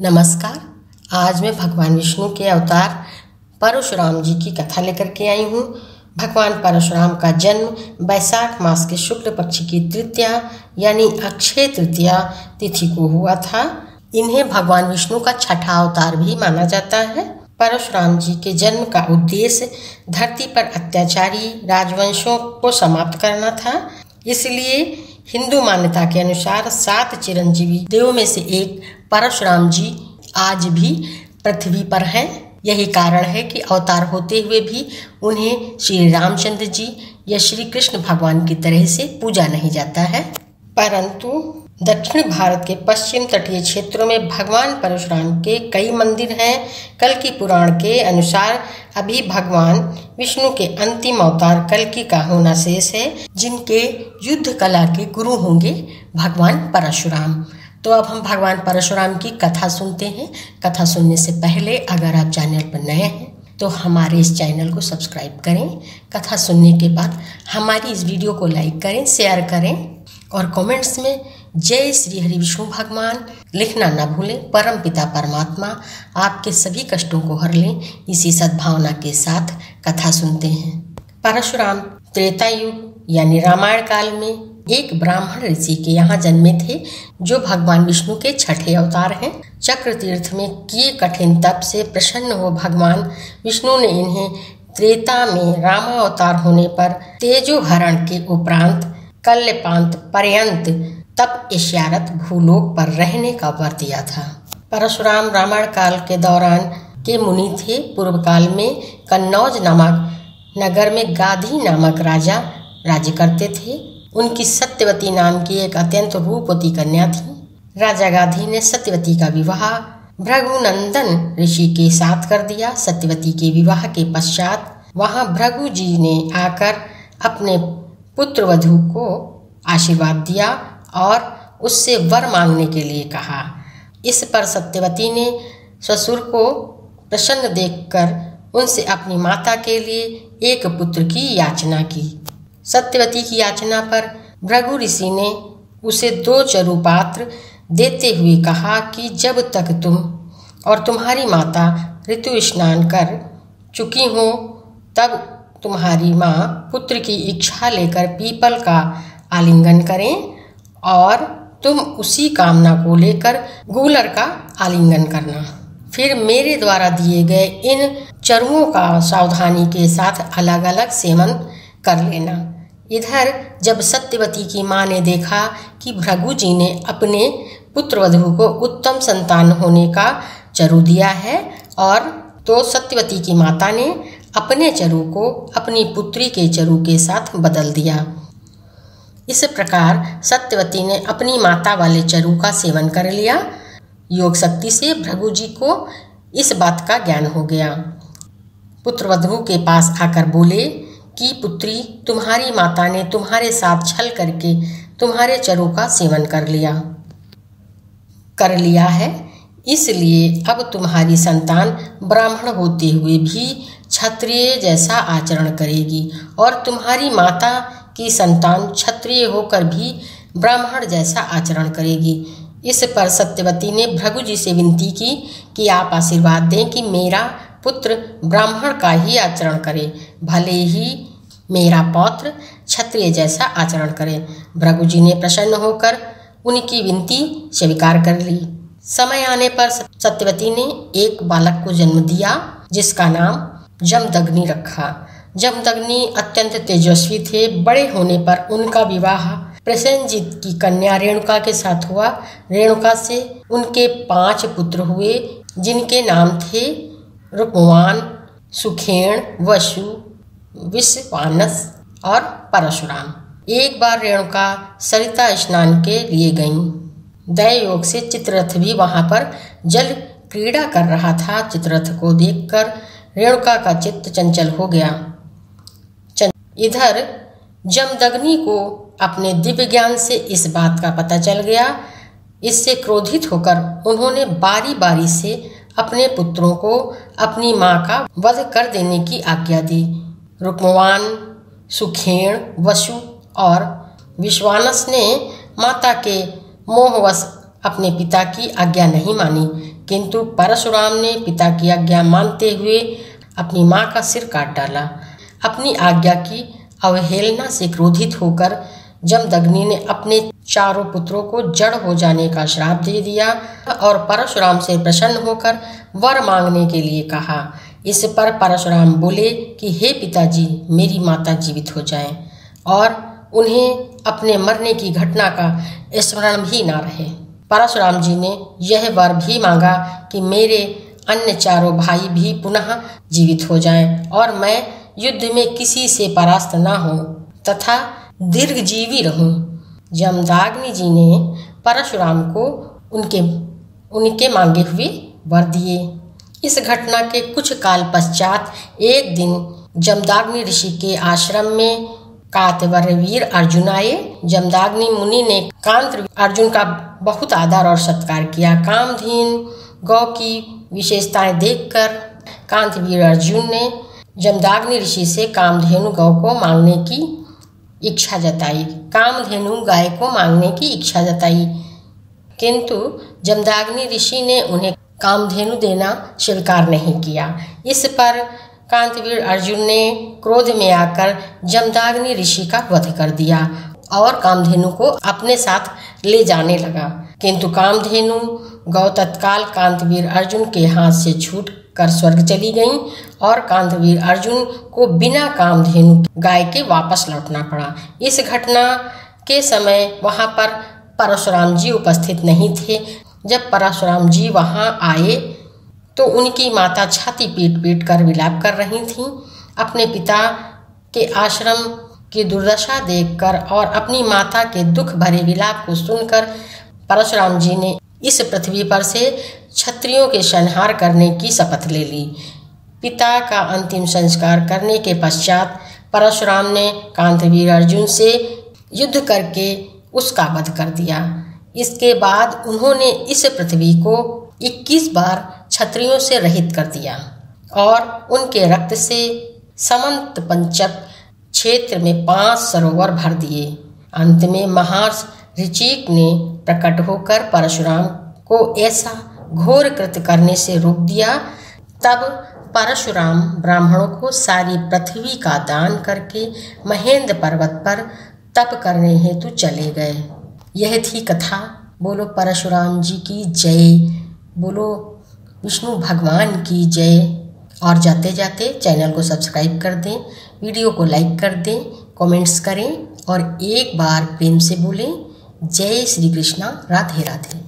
नमस्कार। आज मैं भगवान विष्णु के अवतार परशुराम जी की कथा लेकर के आई हूँ। भगवान परशुराम का जन्म वैशाख मास के शुक्ल पक्ष की तृतीया यानी अक्षय तृतीया तिथि को हुआ था। इन्हें भगवान विष्णु का छठा अवतार भी माना जाता है। परशुराम जी के जन्म का उद्देश्य धरती पर अत्याचारी राजवंशों को समाप्त करना था। इसलिए हिंदू मान्यता के अनुसार 7 चिरंजीवी देवों में से एक परशुराम जी आज भी पृथ्वी पर हैं। यही कारण है कि अवतार होते हुए भी उन्हें श्री रामचंद्र जी या श्री कृष्ण भगवान की तरह से पूजा नहीं जाता है। परंतु दक्षिण भारत के पश्चिम तटीय क्षेत्रों में भगवान परशुराम के कई मंदिर हैं। कल्कि पुराण के अनुसार अभी भगवान विष्णु के अंतिम अवतार कल्कि का होना शेष है, जिनके युद्ध कला के गुरु होंगे भगवान परशुराम। तो अब हम भगवान परशुराम की कथा सुनते हैं। कथा सुनने से पहले अगर आप चैनल पर नए हैं तो हमारे इस चैनल को सब्सक्राइब करें। कथा सुनने के बाद हमारी इस वीडियो को लाइक करें, शेयर करें और कमेंट्स में जय श्री हरि विष्णु भगवान लिखना न भूलें। परम पिता परमात्मा आपके सभी कष्टों को हर लें। इसी सद्भावना के साथ कथा सुनते हैं। परशुराम त्रेता युग यानी रामायण काल में एक ब्राह्मण ऋषि के यहाँ जन्मे थे, जो भगवान विष्णु के छठे अवतार हैं। चक्र तीर्थ में किए कठिन तप से प्रसन्न हो भगवान विष्णु ने इन्हें त्रेता में रामावतार होने पर तेजोहरण के उपरांत कल्पांत पर्यंत तप इशारत भूलोक पर रहने का वर दिया था। परशुराम रामायण काल के दौरान के मुनि थे। पूर्व काल में कन्नौज नामक नगर में गाधी नामक राजा राज्य करते थे। उनकी सत्यवती नाम की एक अत्यंत रूपवती कन्या थी। राजा गाधी ने सत्यवती का विवाह भृगुनंदन ऋषि के साथ कर दिया। सत्यवती के विवाह के पश्चात वहां भृगु जी ने आकर अपने पुत्र वधू को आशीर्वाद दिया और उससे वर मांगने के लिए कहा। इस पर सत्यवती ने ससुर को प्रसन्न देखकर उनसे अपनी माता के लिए एक पुत्र की याचना की। सत्यवती की याचना पर भृगु ऋषि ने उसे 2 चरु पात्र देते हुए कहा कि जब तक तुम और तुम्हारी माता ऋतु स्नान कर चुकी हो तब तुम्हारी माँ पुत्र की इच्छा लेकर पीपल का आलिंगन करें और तुम उसी कामना को लेकर गूलर का आलिंगन करना। फिर मेरे द्वारा दिए गए इन चरुओं का सावधानी के साथ अलग अलग सेवन कर लेना। इधर जब सत्यवती की माँ ने देखा कि भृगु जी ने अपने पुत्र वधू को उत्तम संतान होने का चरु दिया है और तो सत्यवती की माता ने अपने चरु को अपनी पुत्री के चरु के साथ बदल दिया। इस प्रकार सत्यवती ने अपनी माता वाले चरु का सेवन कर लिया। योग शक्ति से भृगु जी को इस बात का ज्ञान हो गया। पुत्रवधू के पास आकर बोले कि पुत्री, तुम्हारी माता ने तुम्हारे साथ छल करके तुम्हारे चरु का सेवन कर लिया है, इसलिए अब तुम्हारी संतान ब्राह्मण होते हुए भी क्षत्रिय जैसा आचरण करेगी और तुम्हारी माता की संतान क्षत्रिय होकर भी ब्राह्मण जैसा आचरण करेगी। इस पर सत्यवती ने भृगु जी से विनती की कि आप आशीर्वाद दें कि मेरा पुत्र ब्राह्मण का ही आचरण करे, भले ही मेरा पौत्र क्षत्रिय जैसा आचरण करे। भृगु जी ने प्रसन्न होकर उनकी विनती स्वीकार कर ली। समय आने पर सत्यवती ने एक बालक को जन्म दिया, जिसका नाम जमदग्नि रखा। जमदग्नि अत्यंत तेजस्वी थे। बड़े होने पर उनका विवाह प्रसेनजीत की कन्या रेणुका के साथ हुआ। रेणुका से उनके 5 पुत्र हुए, जिनके नाम थे रूपवान, सुखेण, वसु, विश्वानस और परशुराम। एक बार रेणुका सरिता स्नान के लिए गईं। दय योग से चित्ररथ भी वहां पर जल क्रीड़ा कर रहा था। चित्ररथ को देखकर रेणुका का चित्त चंचल हो गया। इधर जमदग्नि को अपने दिव्य ज्ञान से इस बात का पता चल गया। इससे क्रोधित होकर उन्होंने बारी बारी से अपने पुत्रों को अपनी मां का वध कर देने की आज्ञा दी। रुक्मवान, सुखेण, वसु और विश्वानस ने माता के मोहवश अपने पिता की आज्ञा नहीं मानी, किंतु परशुराम ने पिता की आज्ञा मानते हुए अपनी मां का सिर काट डाला। अपनी आज्ञा की अवहेलना से क्रोधित होकर जमदग्नि ने अपने चारों पुत्रों को जड़ हो जाने का श्राप दे दिया और परशुराम से प्रसन्न होकर वर मांगने के लिए कहा। इस पर परशुराम बोले कि हे पिताजी, मेरी माता जीवित हो जाएं और उन्हें अपने मरने की घटना का स्मरण भी ना रहे। परशुराम जी ने यह वर भी मांगा कि मेरे अन्य चारों भाई भी पुनः जीवित हो जाएं और मैं युद्ध में किसी से परास्त ना हो तथा दीर्घजीवी रहूं। जमदग्नि जी ने परशुराम को उनके मांगे हुए वर दिए। इस घटना के कुछ काल पश्चात एक दिन जमदग्नि ऋषि के आश्रम में कार्तवीर्य अर्जुन आए। जमदग्नि मुनि ने कार्तवीर्य अर्जुन का बहुत आदर और सत्कार किया। कामधेनु गौ की विशेषताएं देखकर कार्तवीर्य अर्जुन ने जमदग्नि ऋषि से कामधेनु गौ को मांगने की इच्छा जताई। कामधेनु गाय को मांगने की इच्छा जताई, किंतु जमदग्नि ऋषि ने उन्हें कामधेनु देना स्वीकार नहीं किया। इस पर कार्तवीर्य अर्जुन ने क्रोध में आकर जमदग्नि ऋषि का वध कर दिया और कामधेनु को अपने साथ ले जाने लगा, किंतु कामधेनु गौ तत्काल कार्तवीर्य अर्जुन के हाथ से छूट कर स्वर्ग चली गईं और कार्तवीर्य अर्जुन को बिना कामधेनु गाय के वापस लौटना पड़ा। इस घटना के समय वहां पर परशुराम जी उपस्थित नहीं थे। जब परशुराम जी वहां आए तो उनकी माता छाती पीट पीट कर विलाप कर रही थीं। अपने पिता के आश्रम की दुर्दशा देखकर और अपनी माता के दुख भरे विलाप को सुनकर परशुराम जी ने इस पृथ्वी पर से क्षत्रियों के संहार करने की शपथ ले ली। पिता का अंतिम संस्कार करने के पश्चात परशुराम ने कार्तवीर्य अर्जुन से युद्ध करके उसका वध कर दिया। इसके बाद उन्होंने इस पृथ्वी को 21 बार क्षत्रियों से रहित कर दिया और उनके रक्त से समंत पंचक क्षेत्र में 5 सरोवर भर दिए। अंत में महर्षि ऋचिक ने प्रकट होकर परशुराम को ऐसा घोर कृत्य करने से रोक दिया। तब परशुराम ब्राह्मणों को सारी पृथ्वी का दान करके महेंद्र पर्वत पर तप करने हेतु चले गए। यह थी कथा। बोलो परशुराम जी की जय, बोलो विष्णु भगवान की जय। और जाते जाते चैनल को सब्सक्राइब कर दें, वीडियो को लाइक कर दें, कमेंट्स करें और एक बार प्रेम से बोलें जय श्री कृष्णा, राधे राधे।